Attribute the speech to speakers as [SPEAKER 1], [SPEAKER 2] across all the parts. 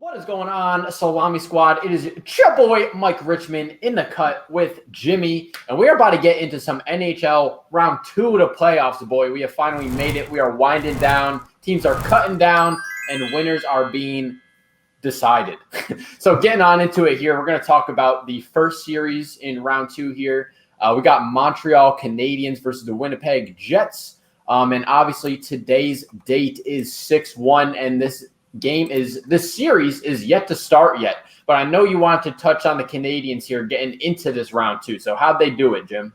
[SPEAKER 1] What is going on, Salami Squad? It is your boy, Mike Richman, in the cut with Jimmy, and we are about to get into some NHL round 2 of the playoffs, boy. We have finally made it. We are winding down. Teams are cutting down, and winners are being decided. So getting on into it here, we're going to talk about the first series in round 2 here. We got Montreal Canadiens versus the Winnipeg Jets. And obviously today's date is 6-1, and this series is yet to start yet. But I know you want to touch on the Canadiens here getting into this round 2. So how'd they do it, Jim?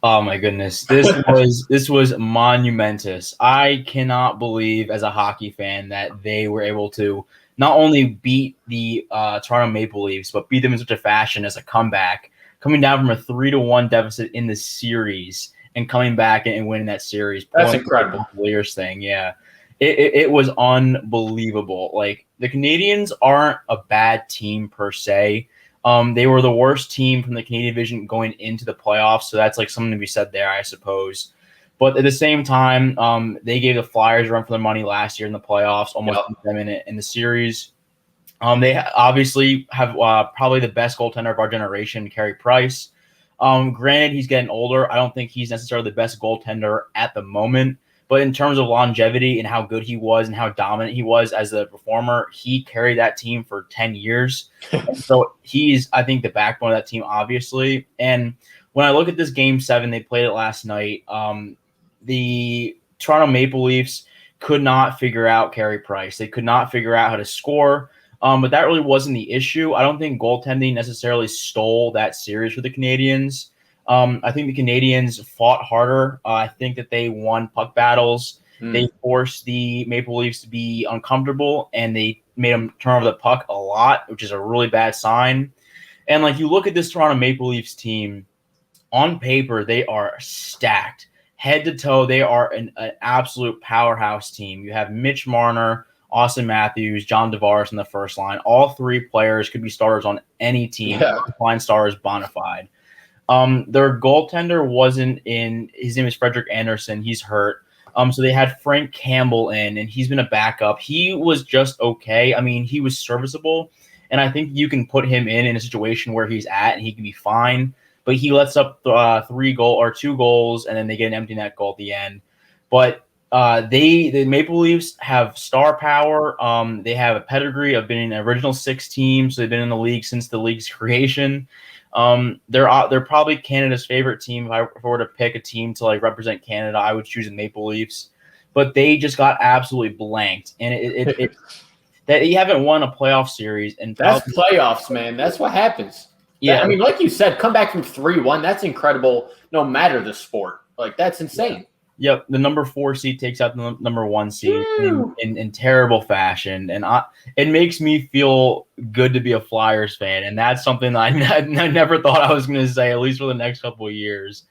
[SPEAKER 2] Oh my goodness. This was monumentous. I cannot believe as a hockey fan that they were able to not only beat the Toronto Maple Leafs, but beat them in such a fashion as a comeback, coming down from a 3-1 deficit in the series and coming back and winning that series.
[SPEAKER 1] That's incredible.
[SPEAKER 2] Lears thing, yeah. It was unbelievable. Like, the Canadiens aren't a bad team per se. They were the worst team from the Canadian division going into the playoffs, so that's like something to be said there, I suppose. But at the same time, they gave the Flyers a run for their money last year in the playoffs, almost beat them in the series. They obviously have probably the best goaltender of our generation, Carey Price. Granted, he's getting older. I don't think he's necessarily the best goaltender at the moment. But in terms of longevity and how good he was and how dominant he was as a performer, he carried that team for 10 years. So he's, I think, the backbone of that team, obviously. And when I look at this Game 7, they played it last night, the Toronto Maple Leafs could not figure out Carey Price. They could not figure out how to score. But that really wasn't the issue. I don't think goaltending necessarily stole that series for the Canadiens. I think the Canadiens fought harder. I think that they won puck battles. They forced the Maple Leafs to be uncomfortable, and they made them turn over the puck a lot, which is a really bad sign. And like, you look at this Toronto Maple Leafs team, on paper, they are stacked. Head to toe, they are an absolute powerhouse team. You have Mitch Marner, Austin Matthews, John Tavares in the first line. All three players could be starters on any team. Line stars bona fide. Their goaltender wasn't in. His name is Frederik Andersen. He's hurt. So they had Frank Campbell in, and he's been a backup. He was just okay. I mean, he was serviceable, and I think you can put him in a situation where he's at, and he can be fine. But he lets up 2 goals, and then they get an empty net goal at the end. But the Maple Leafs have star power. They have a pedigree of being an original 6 team, so they've been in the league since the league's creation. They're probably Canada's favorite team. If I were to pick a team to like represent Canada, I would choose the Maple Leafs. But they just got absolutely blanked, and it that you haven't won a playoff series, and
[SPEAKER 1] that's playoffs, man. That's what happens. Yeah, I mean, like you said, come back from 3-1. That's incredible. No matter the sport, like that's insane.
[SPEAKER 2] Yep, the number 4 seed takes out the number 1 seed in terrible fashion, and it makes me feel good to be a Flyers fan, and that's something I never thought I was going to say, at least for the next couple of years.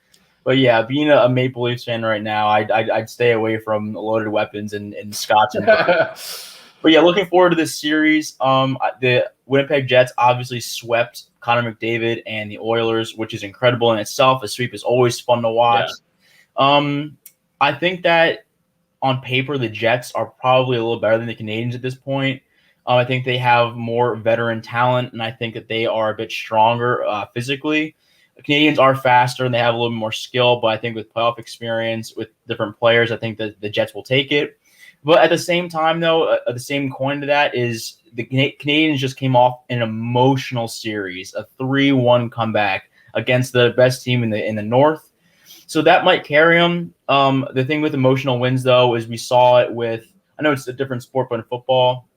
[SPEAKER 2] But yeah, being a Maple Leafs fan right now, I'd stay away from loaded weapons and scotch. But yeah, looking forward to this series. The Winnipeg Jets obviously swept Connor McDavid and the Oilers, which is incredible in itself. A sweep is always fun to watch. Yeah. I think that on paper, the Jets are probably a little better than the Canadiens at this point. I think they have more veteran talent, and I think that they are a bit stronger physically. The Canadiens are faster, and they have a little bit more skill, but I think with playoff experience, with different players, I think that the Jets will take it. But at the same time, though, the same coin to that is the Canadiens just came off an emotional series, a 3-1 comeback against the best team in the North. So that might carry them. The thing with emotional wins, though, is we saw it with – I know it's a different sport, but in football,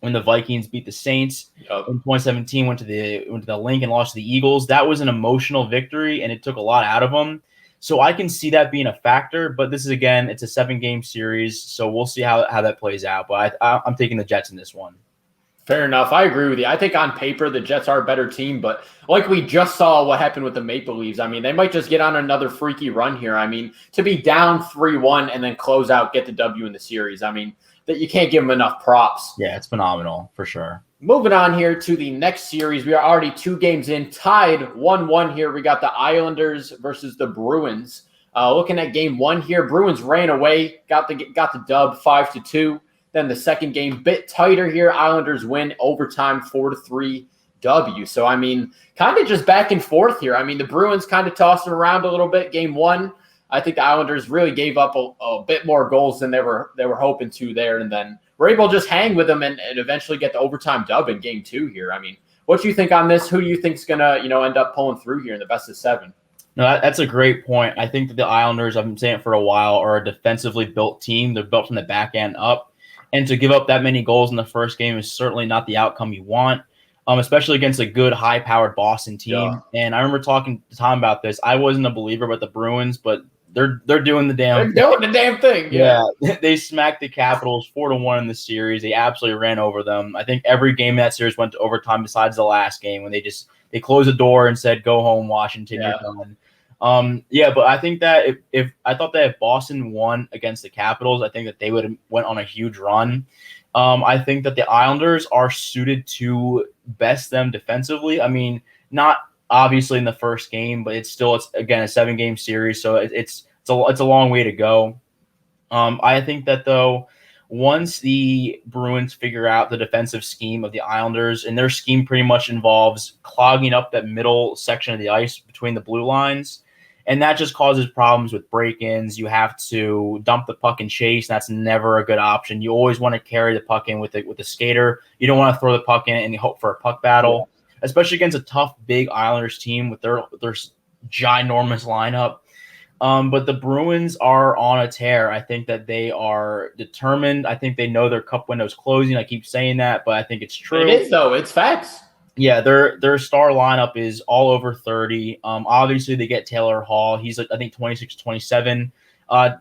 [SPEAKER 2] when the Vikings beat the Saints in 2017, went to the Link and lost to the Eagles, that was an emotional victory, and it took a lot out of them. So I can see that being a factor, but this is, again, it's a 7-game series, so we'll see how that plays out. But I'm taking the Jets in this one.
[SPEAKER 1] Fair enough. I agree with you. I think on paper, the Jets are a better team, but like we just saw what happened with the Maple Leafs, I mean, they might just get on another freaky run here. I mean, to be down 3-1 and then close out, get the W in the series, I mean, that you can't give them enough props.
[SPEAKER 2] Yeah, it's phenomenal for sure.
[SPEAKER 1] Moving on here to the next series. We are already 2 games in, tied 1-1 here. We got the Islanders versus the Bruins. Looking at game 1 here, Bruins ran away, got the dub 5-2. Then the second game, bit tighter here. Islanders win overtime 4-3 W. So, I mean, kind of just back and forth here. I mean, the Bruins kind of tossing around a little bit. Game one, I think the Islanders really gave up a bit more goals than they were hoping to there. And then we're able to just hang with them and eventually get the overtime dub in game two here. I mean, what do you think on this? Who do you think is going to, end up pulling through here in the best of seven?
[SPEAKER 2] No, that's a great point. I think that the Islanders, I've been saying it for a while, are a defensively built team. They're built from the back end up. And to give up that many goals in the first game is certainly not the outcome you want, especially against a good, high-powered Boston team. Yeah. And I remember talking to Tom about this. I wasn't a believer about the Bruins, but they're doing the damn
[SPEAKER 1] thing. Yeah.
[SPEAKER 2] They smacked the Capitals 4-1 in the series. They absolutely ran over them. I think every game in that series went to overtime besides the last game when they closed the door and said, "Go home, Washington, you're done." But I think that if Boston won against the Capitals, I think that they would have went on a huge run. I think that the Islanders are suited to best them defensively. I mean, not obviously in the first game, but it's again a 7-game series, so it's a long way to go. I think that though, once the Bruins figure out the defensive scheme of the Islanders, and their scheme pretty much involves clogging up that middle section of the ice between the blue lines, and that just causes problems with break-ins. You have to dump the puck and chase. That's never a good option. You always want to carry the puck in with the skater. You don't want to throw the puck in and hope for a puck battle, especially against a tough, big Islanders team with their ginormous lineup. But the Bruins are on a tear. I think that they are determined. I think they know their cup window is closing. I keep saying that, but I think it's true.
[SPEAKER 1] It is, though. It's facts.
[SPEAKER 2] Yeah, their star lineup is all over 30. Obviously, they get Taylor Hall. He's, I think, 26, 27.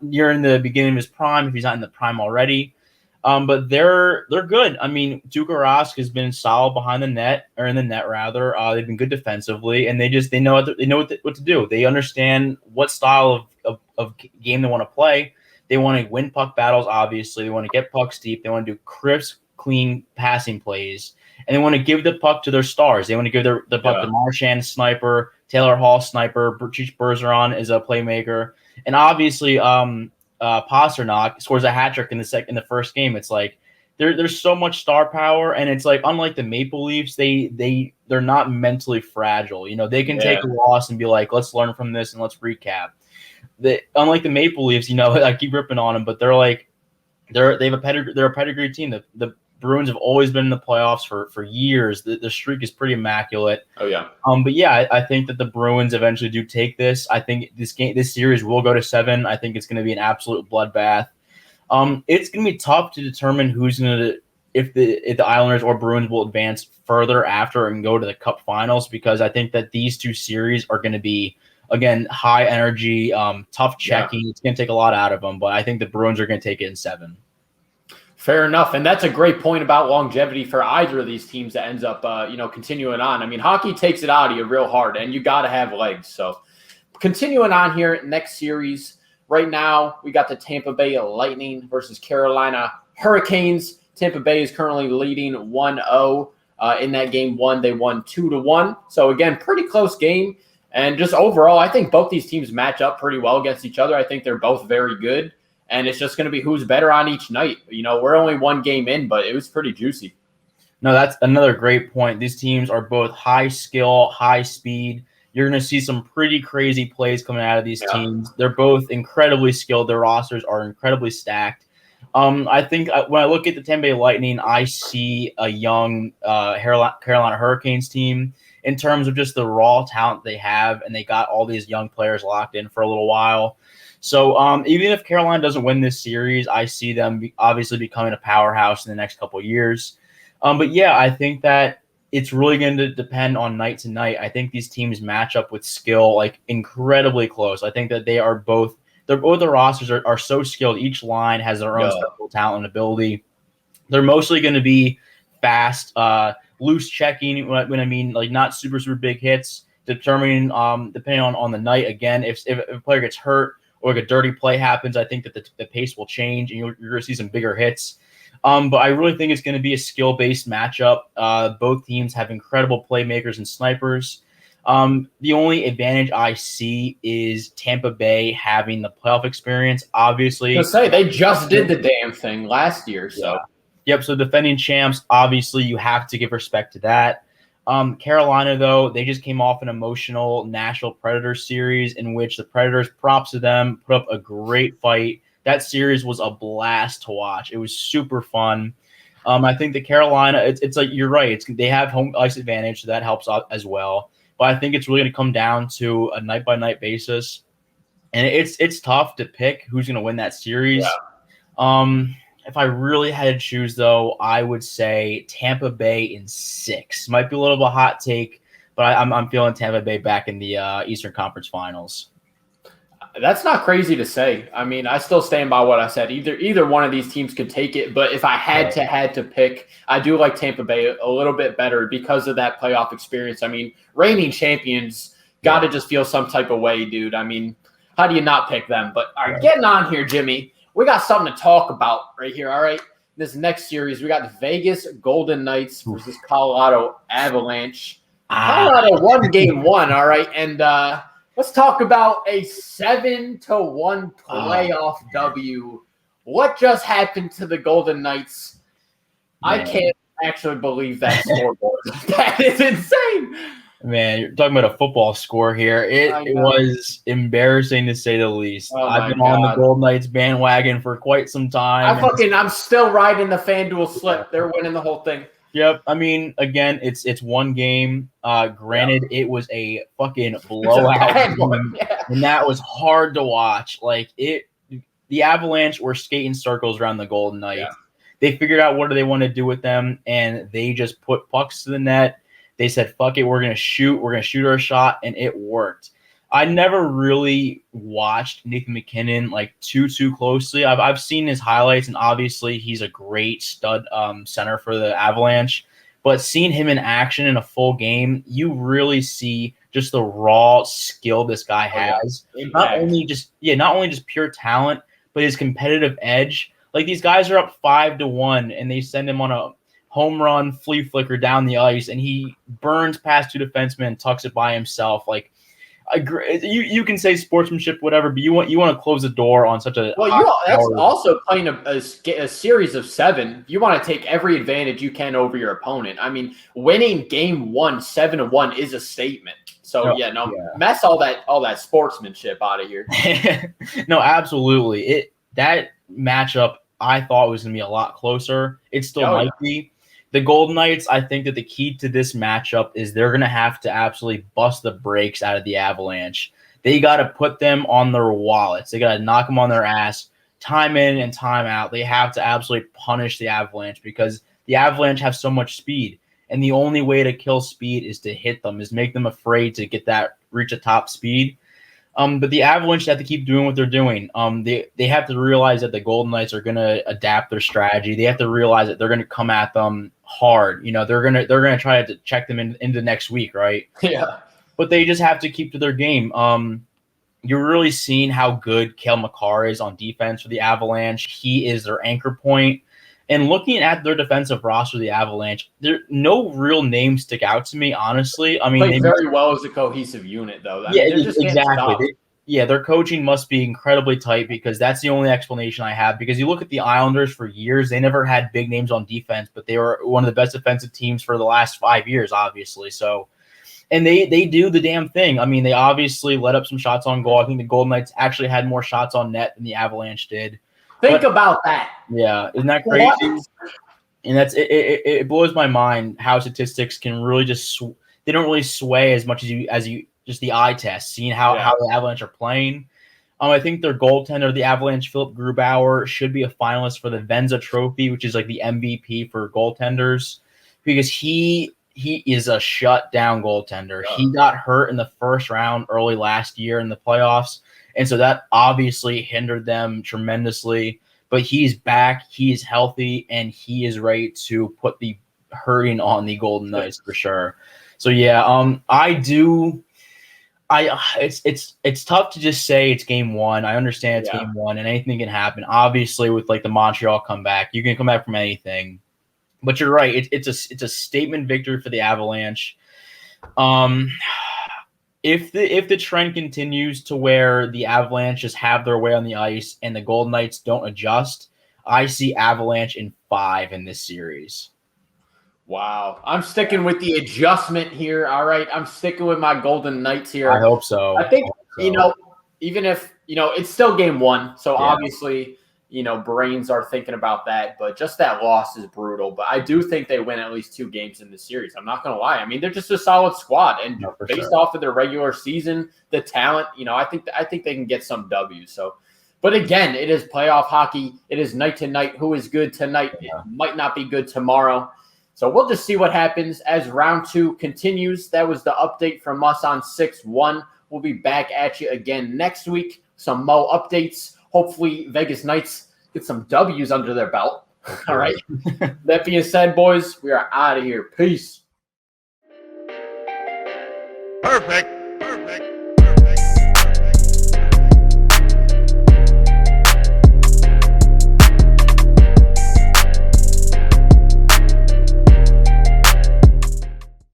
[SPEAKER 2] You're in the beginning of his prime if he's not in the prime already. But they're good. I mean, Tuukka Rask has been solid behind the net, or in the net rather. They've been good defensively, and they know what to do. They understand what style of game they want to play. They want to win puck battles. Obviously, they want to get pucks deep. They want to do crisp, clean passing plays, and they want to give the puck to their stars. They want to give the puck to Marchand, sniper, Taylor Hall, sniper, Patrice Bergeron is a playmaker, and obviously Pasternak scores a hat trick in the first game. It's like there's so much star power, and it's like unlike the Maple Leafs, they're not mentally fragile. They can take a loss and be like, let's learn from this and let's recap. Unlike the Maple Leafs, I keep ripping on them, but they're a pedigree team. The Bruins have always been in the playoffs for years. The streak is pretty immaculate.
[SPEAKER 1] Oh yeah.
[SPEAKER 2] But yeah, I think that the Bruins eventually do take this. I think this series will go to 7. I think it's going to be an absolute bloodbath. It's going to be tough to determine who's going to if the Islanders or Bruins will advance further after and go to the Cup Finals, because I think that these two series are going to be, again, high energy, tough checking. Yeah. It's going to take a lot out of them, but I think the Bruins are going to take it in 7.
[SPEAKER 1] Fair enough. And that's a great point about longevity for either of these teams that ends up, continuing on. I mean, hockey takes it out of you real hard, and you got to have legs. So continuing on here, next series. Right now, we got the Tampa Bay Lightning versus Carolina Hurricanes. Tampa Bay is currently leading 1-0. In that game one, they won 2-1. So, again, pretty close game. And just overall, I think both these teams match up pretty well against each other. I think they're both very good. And it's just going to be who's better on each night. We're only one game in, but it was pretty juicy.
[SPEAKER 2] No, that's another great point. These teams are both high skill, high speed. You're going to see some pretty crazy plays coming out of these teams. They're both incredibly skilled. Their rosters are incredibly stacked. I think when I look at the Tampa Bay Lightning, I see a young Carolina Hurricanes team in terms of just the raw talent they have, and they got all these young players locked in for a little while. So even if Carolina doesn't win this series, I see them obviously becoming a powerhouse in the next couple of years. But yeah, I think that it's really going to depend on night to night. I think these teams match up with skill like incredibly close. I think that both the rosters are so skilled. Each line has their own special talent and ability. They're mostly going to be fast, loose checking. When I mean like not super big hits, determining depending on the night. Again, if a player gets hurt or like a dirty play happens, I think that the pace will change and you're going to see some bigger hits. But I really think it's going to be a skill-based matchup. Both teams have incredible playmakers and snipers. The only advantage I see is Tampa Bay having the playoff experience. Obviously,
[SPEAKER 1] To say they just did the damn thing last year, so.
[SPEAKER 2] Yeah. Yep. So defending champs, obviously, you have to give respect to that. Carolina, though, they just came off an emotional Nashville Predators series in which the Predators, props to them, put up a great fight. That series was a blast to watch. It was super fun. I think the Carolina, it's like you're right. They have home ice advantage, so that helps out as well. But I think it's really going to come down to a night by night basis, and it's tough to pick who's going to win that series.
[SPEAKER 1] Yeah.
[SPEAKER 2] If I really had to choose, though, I would say Tampa Bay in 6. Might be a little bit of a hot take, but I'm feeling Tampa Bay back in the Eastern Conference Finals.
[SPEAKER 1] That's not crazy to say. I mean, I still stand by what I said. Either one of these teams could take it, but if I had to pick, I do like Tampa Bay a little bit better because of that playoff experience. I mean, reigning champions got to just feel some type of way, dude. I mean, how do you not pick them? But all right, getting on here, Jimmy. We got something to talk about right here, all right? This next series, we got the Vegas Golden Knights versus Colorado Avalanche. Colorado won game 1, all right? And let's talk about a 7-1 playoff W. What just happened to the Golden Knights? Man. I can't actually believe that scoreboard. That is insane.
[SPEAKER 2] Man, you're talking about a football score here. It was embarrassing to say the least. I've been on the Golden Knights bandwagon for quite some time.
[SPEAKER 1] I'm still riding the FanDuel slip. They're winning the whole thing.
[SPEAKER 2] Yep. I mean, again, it's one game. Granted, it was a fucking blowout game, and that was hard to watch. Like the Avalanche were skating circles around the Golden Knights. Yeah. They figured out what do they want to do with them, and they just put pucks to the net. They said, fuck it, we're going to shoot our shot, and it worked. I never really watched Nathan MacKinnon like too closely. I've seen his highlights, and obviously he's a great stud center for the Avalanche. But seeing him in action in a full game, you really see just the raw skill this guy has. Not only just pure talent, but his competitive edge. Like these guys are up 5-1, and they send him on a home run flea flicker down the ice, and he burns past 2 defensemen and tucks it by himself. Like, you can say sportsmanship, whatever, but you want to close the door on such a
[SPEAKER 1] that's also playing a series of 7. You want to take every advantage you can over your opponent. I mean, winning game 1 7-1 is a statement. So mess all that sportsmanship out of here.
[SPEAKER 2] No, absolutely. That matchup I thought was going to be a lot closer. It still might be. The Golden Knights, I think that the key to this matchup is they're going to have to absolutely bust the brakes out of the Avalanche. They got to put them on their wallets. They got to knock them on their ass, time in and time out. They have to absolutely punish the Avalanche because the Avalanche have so much speed. And the only way to kill speed is to hit them, is make them afraid to reach a top speed. But the Avalanche have to keep doing what they're doing. They have to realize that the Golden Knights are going to adapt their strategy. They have to realize that they're going to come at them hard. You know, they're gonna try to check them into next week, right?
[SPEAKER 1] Yeah.
[SPEAKER 2] But they just have to keep to their game. You're really seeing how good Cale Makar is on defense for the Avalanche. He is their anchor point. And looking at their defensive roster, the Avalanche, no real names stick out to me, honestly. I mean,
[SPEAKER 1] they play very well as a cohesive unit, though.
[SPEAKER 2] Exactly. Their coaching must be incredibly tight because that's the only explanation I have. Because you look at the Islanders for years, they never had big names on defense, but they were one of the best defensive teams for the last 5 years, obviously. So, and they do the damn thing. I mean, they obviously let up some shots on goal. I think the Golden Knights actually had more shots on net than the Avalanche did.
[SPEAKER 1] Think about that.
[SPEAKER 2] Yeah, isn't that crazy? What? And that's it blows my mind how statistics can really they don't really sway as much as you just the eye test, seeing how the Avalanche are playing. I think their goaltender, the Avalanche, Philip Grubauer, should be a finalist for the Vezina Trophy, which is like the MVP for goaltenders, because he is a shutdown goaltender. Yeah. He got hurt in the first round early last year in the playoffs, and so that obviously hindered them tremendously. But he's back, he's healthy, and he is ready to put the hurting on the Golden Knights for sure. So it's tough to just say it's game 1. I understand it's game 1, and anything can happen. Obviously, with like the Montreal comeback, you can come back from anything. But you're right; it's a statement victory for the Avalanche. if the trend continues to where the Avalanche just have their way on the ice and the Golden Knights don't adjust, I see Avalanche in 5 in this series.
[SPEAKER 1] Wow. I'm sticking with the adjustment here. All right. I'm sticking with my Golden Knights here.
[SPEAKER 2] I hope so.
[SPEAKER 1] I think, even if, it's still game 1. So obviously, brains are thinking about that. But just that loss is brutal. But I do think they win at least 2 games in this series. I'm not going to lie. I mean, they're just a solid squad. And based off of their regular season, the talent, I think they can get some W's. So, but again, it is playoff hockey. It is night to night. Who is good tonight? It might not be good tomorrow. So we'll just see what happens as round 2 continues. That was the update from us on 6-1. We'll be back at you again next week. Some Mo updates. Hopefully Vegas Knights get some W's under their belt. All right. That being said, boys, we are out of here. Peace.
[SPEAKER 3] Perfect.